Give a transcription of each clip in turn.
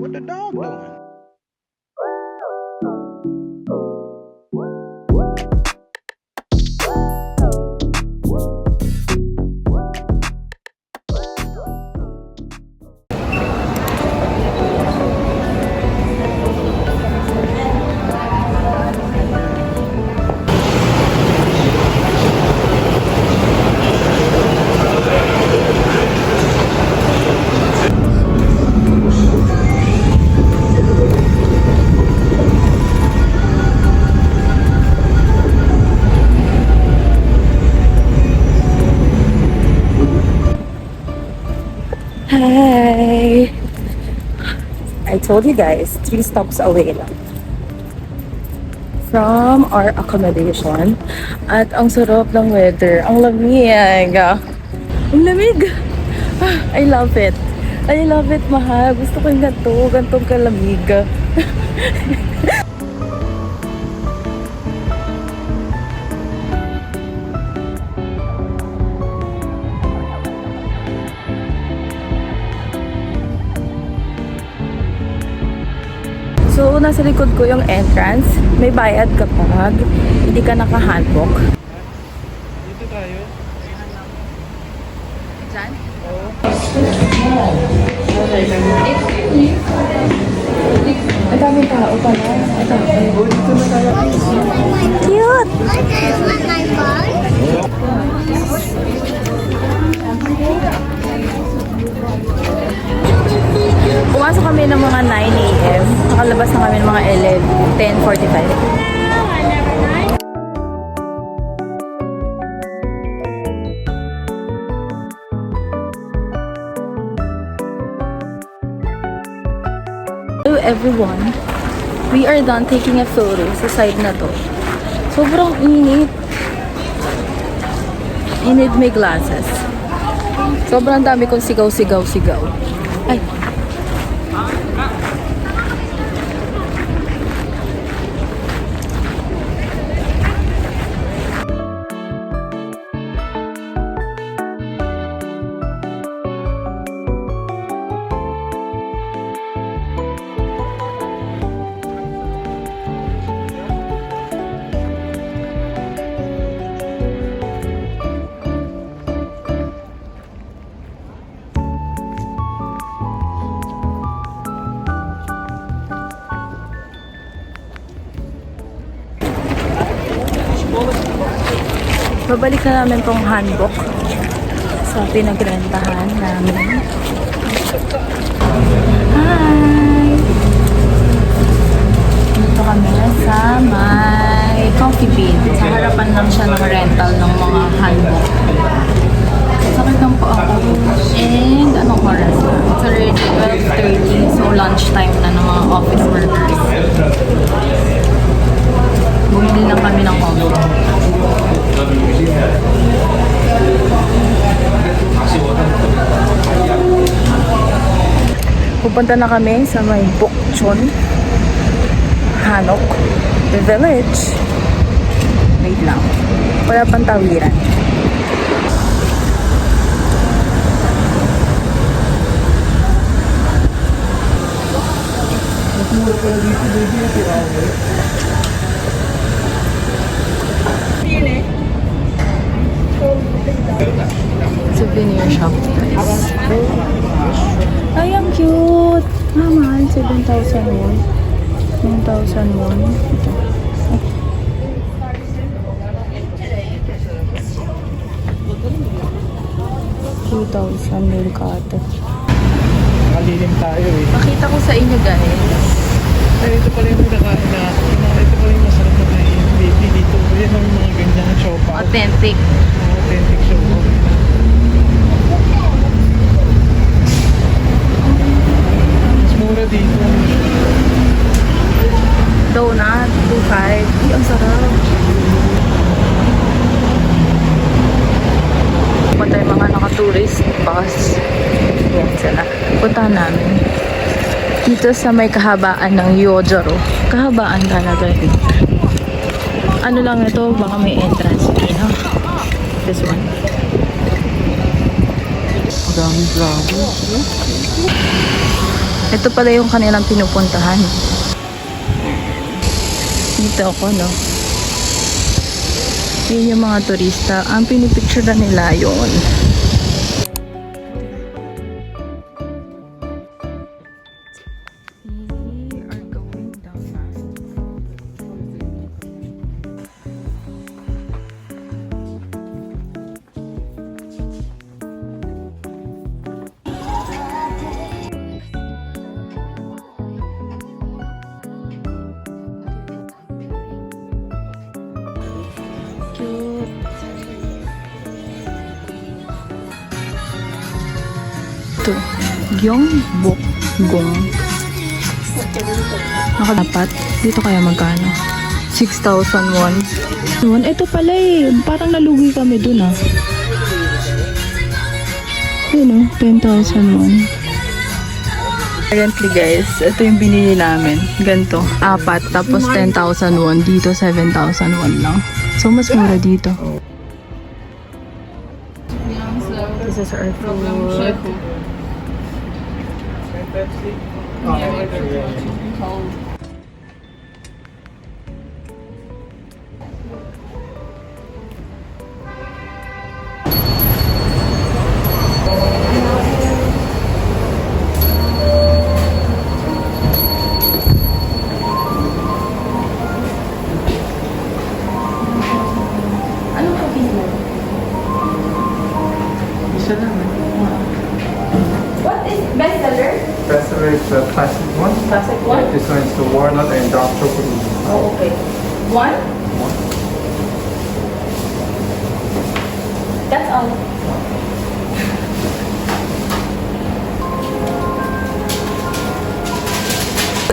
What the dog doing? Hi! I told you guys, 3 stops away lang from our accommodation. At ang sarap ng weather. Ang lamig. Ang lamig! I love it. I love it, mahal. Gusto ko yung gantong kalamig. So, nasa likod ko yung entrance. May bayad kapag hindi ka naka-handbook. Dito tayo. Diyan? Oo. Ang daming tao pala. Ito. Dito na tayo. Cute! Pumasok kami ng mga 9 a.m. Nakalabas na kami ng mga 10:45. Hello everyone. We are done taking a photo sa side na to. Sobrang init. I need my glasses. Sobrang dami kong sigaw. Ay. Babalik na namin tong handbook sa pinagrentahan namin. Hi! Dito kami sa may Coffee Bean. Sa harapan lang siya ng rental ng mga handbook. Sakit lang po ako. And anong oras na? It's already 12:30. So lunchtime na ng mga office workers. Bumili lang kami ng coffee. Pupunta na kami sa may Bukchon Hanok Village. Wait lang. Wala pang tawiran. Souvenir shop, guys. Ay, ang cute! Ah, mahal. 7,000 won. 1,000 won. Ito. Ay. $2,000 Mercato. Malilim tayo eh. Pakita ko sa inyo, guys. Ay, ito pala yung nakain na. Ito pala yung masarap na kain. Baby dito. Yan ang mga ganyang siopaw. Authentic. Authentic siopaw. Mas mura dito. Donut, 2.5. Ay, ang sarap. Punta yung mga naka-tourist bus. Yan sila. Puntahan namin. Dito sa may kahabaan ng Yojoro. Kahabaan talaga rin. Ano lang ito, baka may entrance fee, no? This one. Daming flowers. Ito pala yung kanilang pinupuntahan. Dito ako, no? Yun yung mga turista. Ang pinipicture na nila yun. We are going down fast. Cute. Ito, Gyeongbokgung. Nakadapat. Dito kaya magkano? 6,000 won. Ito pala eh. Parang nalugi kami dun ah. Yun oh, 10,000 won. Currently guys, ito yung binili namin. Ganto, 4. Tapos 10,000 won. Dito 7,000 won lang. So mas mura dito. This is our food. Anong coffee mo? Isa lang. What is bestseller? Bestseller is the classic one. Classic one? This one is the walnut and dark chocolate. Oh, okay. One? That's all.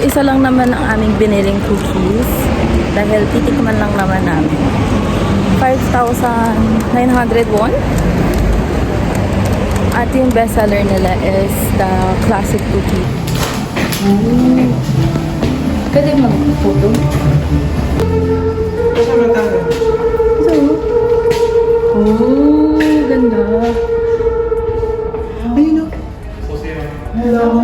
Isa lang naman ang aming biniling cookies dahil titikman lang naman namin. 5,900 won. At yung bestseller nila is the classic cookie. Pwede mag-photo? Kasi ba tayo? So, oh, ganda. Ayun o. Hello.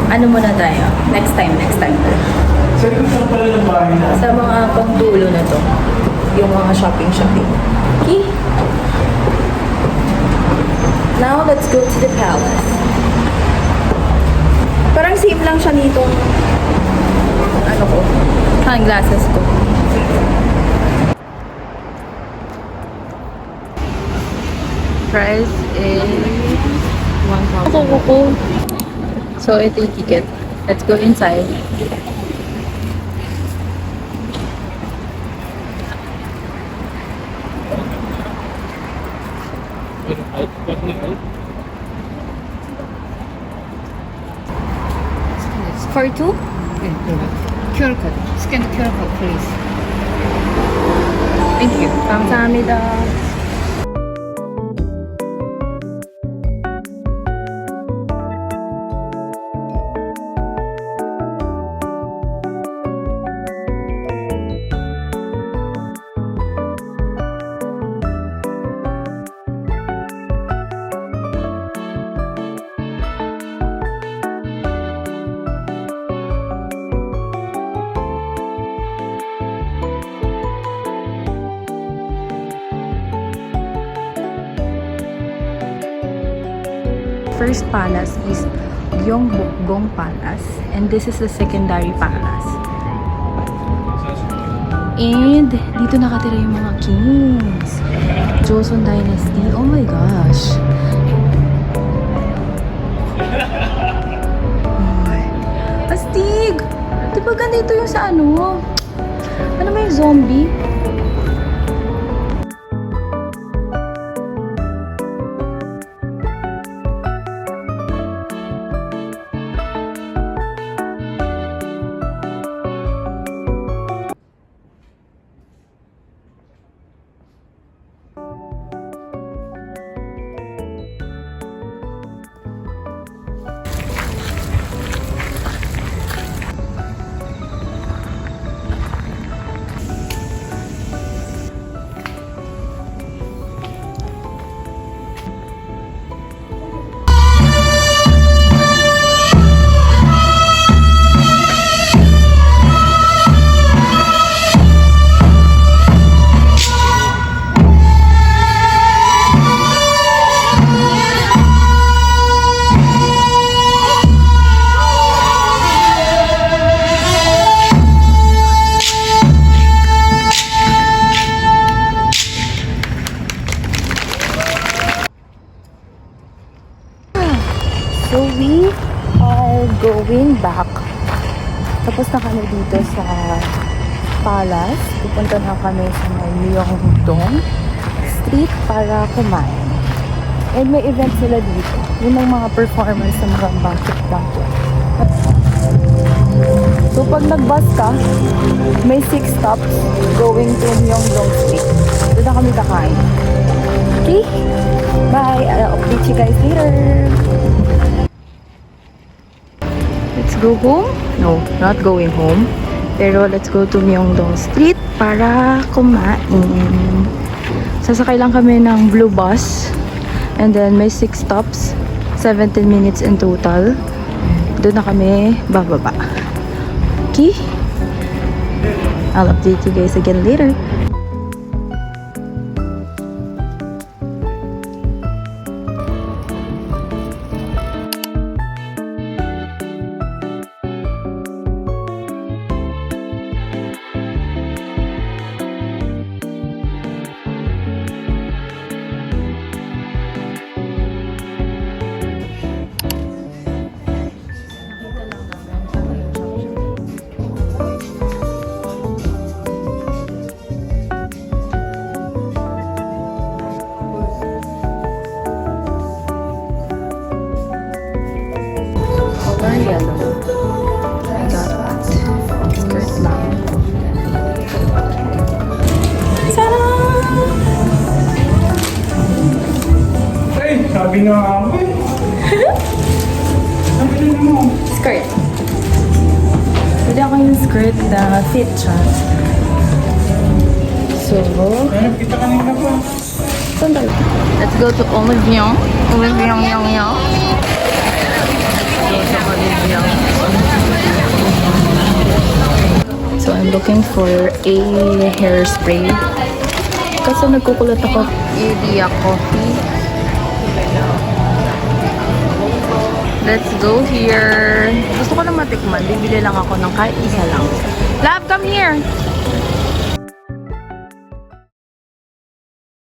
Ano muna tayo? Next time. Sa likod lang pala ng bahay na. Sa mga pangdulo na to. Yung mga shopping. Okay? Now, let's go to the palace. Parang same lang siya nitong ano ko, sunglasses ko. Price is 1,000. Kuko. So, ito yung ticket. Let's go inside. For two? QR code. Scan the QR code, please. Thank you. 감사합니다. First palace is Gyeongbokgung Palace, and this is the secondary palace. And dito nakatira yung mga kings. Joseon Dynasty. Oh my gosh. Ay. Astig! Di ba ganito yung sa ano? Ano ba yung zombie? So we are going back. Tapos na kami dito sa Palace. Pupunta na kami sa may Myeongdong Street para kumain. And may event sila dito. Yun ang mga performance ng mga banquet. So pag nag-bus ka, may 6 stops going to Myeongdong Street. Doon na kami kakain. Okay? Bye! I'll update you guys later! Let's go home? No, not going home. Pero let's go to Myeongdong Street para kumain. Sasakay lang kami ng blue bus. And then may 6 stops. 17 minutes in total. Doon na kami bababa. Okay? I'll update you guys again later. Yellow. I got that. Skirt lang. Ta-da! Hey, sabi na ako eh. Sabi na mo. Skirt. Pwede ako yung skirt na fit siya. So, Kita kanina pa. sandali. Let's go to Olivion. Olivion. So I'm looking for a hairspray. Kasi nagkukulat ako. Idea coffee. Let's go here. Gusto ko na matikman. Bibili lang ako ng kahit isa lang. Love, come here.